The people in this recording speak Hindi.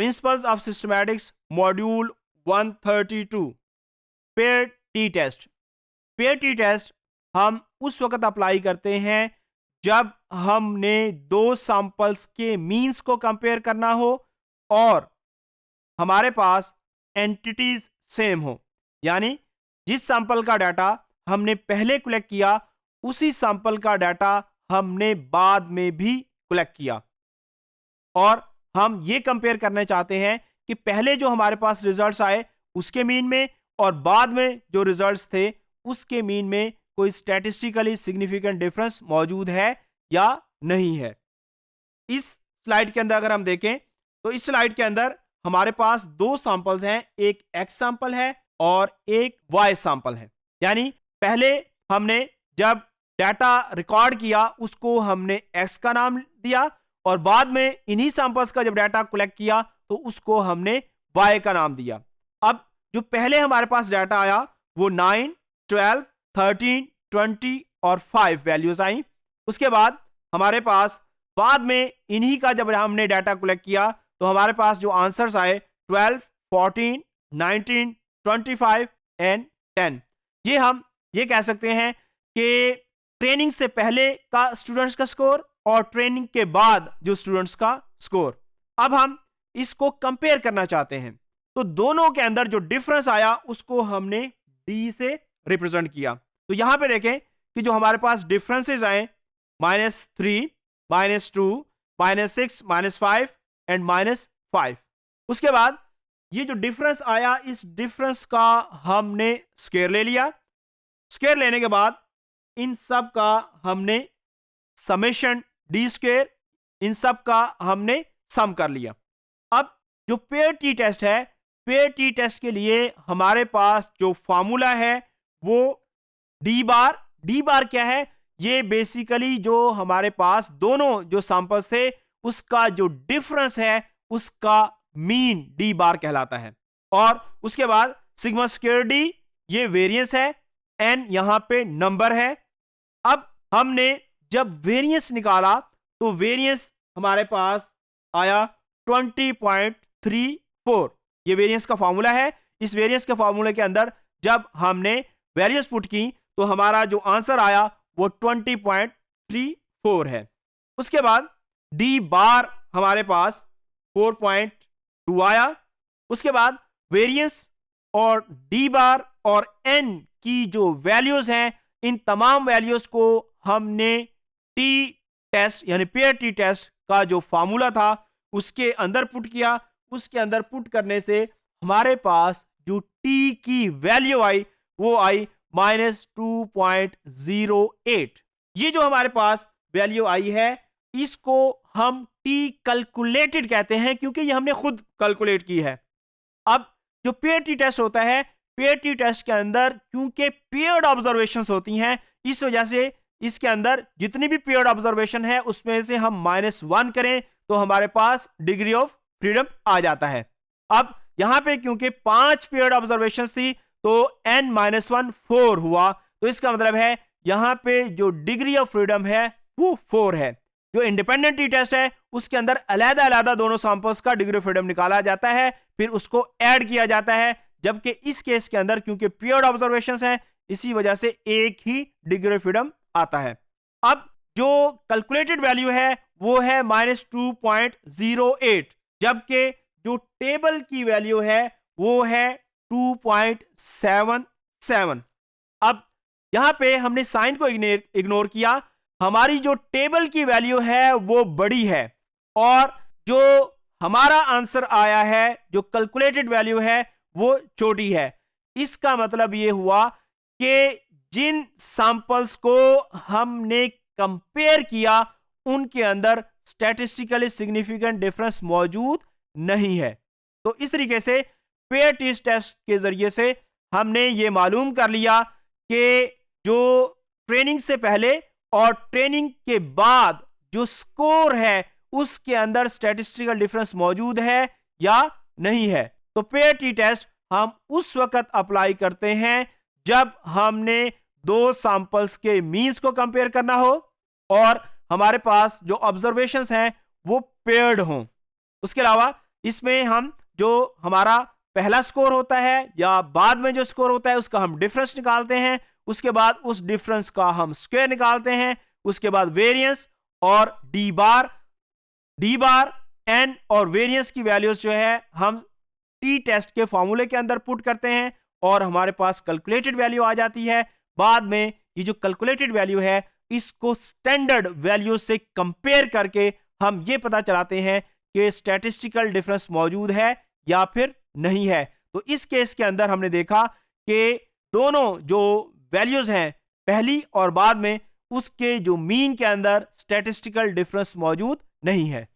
Principles of systematics module 132 pair T test. Pair T test हम उस वक्त अप्लाई करते हैं जब हमने दो सैंपल्स के मीन्स को कंपेयर करना हो और हमारे पास एंटिटीज सेम हो, यानी जिस सैंपल का डाटा हमने पहले कलेक्ट किया उसी सैंपल का डाटा हमने बाद में भी कलेक्ट किया, और हम ये कंपेयर करना चाहते हैं कि पहले जो हमारे पास रिजल्ट्स आए उसके मीन में और बाद में जो रिजल्ट्स थे उसके मीन में कोई स्टैटिस्टिकली सिग्निफिकेंट डिफरेंस मौजूद है या नहीं है। इस स्लाइड के अंदर अगर हम देखें तो इस स्लाइड के अंदर हमारे पास दो सैंपल्स हैं, एक एक्स सैंपल है और एक वाई सैंपल है। यानी पहले हमने जब डाटा रिकॉर्ड किया उसको हमने एक्स का नाम दिया और बाद में इन्हीं सैंपल्स का जब डाटा कलेक्ट किया तो उसको हमने वाई का नाम दिया। अब जो पहले हमारे पास डाटा आया वो 9, 12, 13, 20 और 5 वैल्यूज आई। उसके बाद हमारे पास बाद में इन्हीं का जब हमने डाटा कलेक्ट किया तो हमारे पास जो आंसर्स आए 12, 14, 19, 25 एंड 10। ये हम ये कह सकते हैं कि ट्रेनिंग से पहले का स्टूडेंट्स का स्कोर और ट्रेनिंग के बाद जो स्टूडेंट्स का स्कोर। अब हम इसको कंपेयर करना चाहते हैं तो दोनों के अंदर जो डिफरेंस आया उसको हमने डी से रिप्रेजेंट किया। तो यहां पे देखें कि जो हमारे पास डिफरेंसेस आए -3, -2, -6, -5 एंड -5। उसके बाद ये जो डिफरेंस आया इस डिफरेंस का हमने स्क्वायर ले लिया। स्क्वायर लेने के बाद इन सब का हमने समेशन डी स्क्वायर, इन सब का हमने सम कर लिया। अब जो पेयर टी टेस्ट है, पेयर टी टेस्ट के लिए हमारे पास जो फॉर्मूला है वो डी बार क्या है? ये बेसिकली जो हमारे पास दोनों जो सैंपल्स थे उसका जो डिफरेंस है उसका मीन डी बार कहलाता है। और उसके बाद सिग्मा स्क्वायर डी ये वेरिएंस है, एन यहां पे नंबर है। अब हमने जब वेरिएंस निकाला तो वेरिएंस हमारे पास आया 20.34। ये वेरिएंस का फॉर्मूला है। इस वेरिएंस के फॉर्मूले के अंदर जब हमने वैल्यूज पुट की तो हमारा जो आंसर आया वो 20.34 है। उसके बाद डी बार हमारे पास 4.2 आया। उसके बाद वेरिएंस और डी बार और एन की जो वैल्यूज हैं इन तमाम वैल्यूज को हमने टी टेस्ट यानी पेयर टी टेस्ट का जो फॉर्मूला था उसके अंदर पुट किया। उसके अंदर पुट करने से हमारे पास जो टी की वैल्यू आई वो आई -2.08। ये जो हमारे पास वैल्यू आई है इसको हम टी कैलकुलेटेड कहते हैं क्योंकि ये हमने खुद कैलकुलेट की है। अब जो पेयर टी टेस्ट होता है, पेयर टी टेस्ट के अंदर क्योंकि पेयर्ड ऑब्जर्वेशंस होती हैं इस वजह से इसके अंदर जितनी भी पेयर्ड ऑब्जर्वेशन है उसमें से हम -1 करें तो हमारे पास डिग्री ऑफ फ्रीडम आ जाता है। अब यहां पे क्योंकि 5 पेयर्ड ऑब्जर्वेशंस थी तो n-1 4 हुआ, तो इसका मतलब है यहां पे जो डिग्री ऑफ फ्रीडम है वो 4 है। जो इंडिपेंडेंट टी टेस्ट है उसके अंदर अलग-अलग दोनों सैंपल्स का डिग्री ऑफ फ्रीडम निकाला जाता है, फिर उसको ऐड किया जाता है, जबकि इस केस के अंदर क्योंकि पेयर्ड ऑब्जर्वेशंस हैं इसी वजह से एक ही डिग्री ऑफ फ्रीडम आता है। अब जो कैलकुलेटेड वैल्यू है वो है -2.08, जबकि जो टेबल की वैल्यू है वो है 2.77। अब यहां पे हमने साइन को इग्नोर किया। हमारी जो टेबल की वैल्यू है वो बड़ी है और जो हमारा आंसर आया है जो कैलकुलेटेड वैल्यू है वो छोटी है। इसका मतलब ये हुआ कि जिन सैंपल्स को हमने कंपेयर किया उनके अंदर स्टैटिस्टिकली सिग्निफिकेंट डिफरेंस मौजूद नहीं है। तो इस तरीके से पेयर टी टेस्ट के जरिए से हमने ये मालूम कर लिया कि जो ट्रेनिंग से पहले और ट्रेनिंग के बाद जो स्कोर है उसके अंदर स्टैटिस्टिकल डिफरेंस मौजूद है या नहीं है। तो पेयर टी टेस्ट हम उस वक्त अप्लाई करते हैं जब हमने दो सैंपल्स के मीन्स को कंपेयर करना हो और हमारे पास जो ऑब्जर्वेशंस हैं वो पेयर्ड हों। उसके अलावा इसमें हम जो हमारा पहला स्कोर होता है या बाद में जो स्कोर होता है उसका हम डिफरेंस निकालते हैं, उसके बाद उस डिफरेंस का हम स्क्वायर निकालते हैं, उसके बाद वेरिएंस और डी बार एन और वेरिएंस की वैल्यूज जो है हम टी टेस्ट के फॉर्मूले के अंदर पुट करते हैं और हमारे पास कैलकुलेटेड वैल्यू आ जाती है। बाद में ये जो कैलकुलेटेड वैल्यू है इसको स्टैंडर्ड वैल्यू से कंपेयर करके हम ये पता चलाते हैं कि स्टैटिस्टिकल डिफरेंस मौजूद है या फिर नहीं है। तो इस केस के अंदर हमने देखा कि दोनों जो वैल्यूज हैं पहली और बाद में, उसके जो मीन के अंदर स्टैटिस्टिकल डिफरेंस मौजूद नहीं है।